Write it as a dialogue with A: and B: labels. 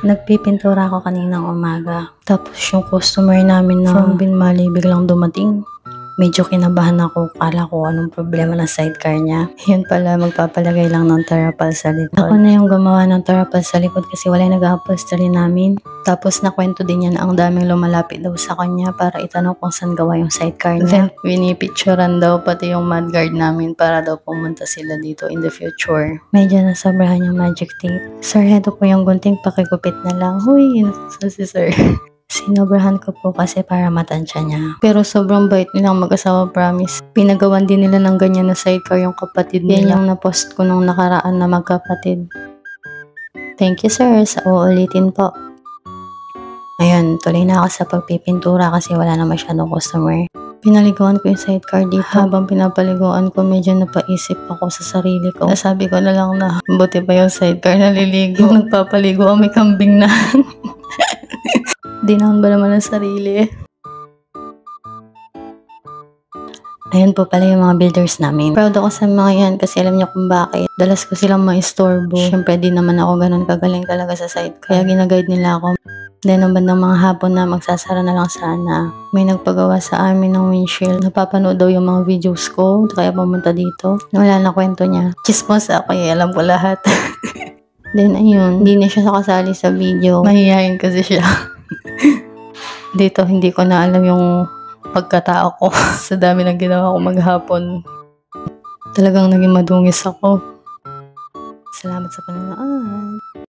A: Nagpipintura ako kaninang umaga. Tapos yung customer namin na from Binmali biglang dumating. Medyo kinabahan ako. Kala ko anong problema ng sidecar niya. Yun pala, magpapalagay lang ng tarapal sa likod. Ako na yung gumawa ng tarapal sa likod kasi wala yung nag-upholstery namin. Tapos nakwento din niya na ang daming lumalapit daw sa kanya para itanong kung saan gawa yung sidecar niya. Then, pinipicturean daw pati yung mudguard namin para daw pumunta sila dito in the future. Medyo nasobrahan yung magic tape. Sir, heto po yung gunting, pakigupit na lang. Huy, inutusan si sir. Sinobrahan ko po kasi para matansya niya. Pero sobrang bait nilang mag-asawa, promise. Pinagawan din nila ng ganyan na sidecar yung kapatid nila. Yan yung na-post ko nung nakaraan na magkapatid. Thank you sir, sa uulitin po. Ayun, tuloy na ako sa pagpipintura kasi wala na masyadong customer. Pinaliguan ko yung sidecar dito. Habang pinapaliguan ko, medyo napaisip ako sa sarili ko. Sabi ko na lang na buti pa yung sidecar naliligo. Yung nagpapaligo, may kambing na. Dinahon ba naman ang sarili? Ayan po pala yung mga builders namin. Proud ako sa mga yan kasi alam niyo kung bakit. Dalas ko silang maistorbo. Siyempre di naman ako ganun kagaling talaga sa site. Kaya ginaguide nila ako. Then ang bandang mga hapon na magsasara na lang sana. May nagpagawa sa amin ng windshield. Napapanood daw yung mga videos ko. Kaya pumunta dito. Wala na kwento niya. Chismos ako alam ko lahat. Then ayun, hindi na siya kasali sa video. Mahihayin kasi siya. Dito hindi ko na alam yung pagkatao ko sa dami ng ginawa ko maghapon. Talagang naging madungis ako. Salamat sa panonood.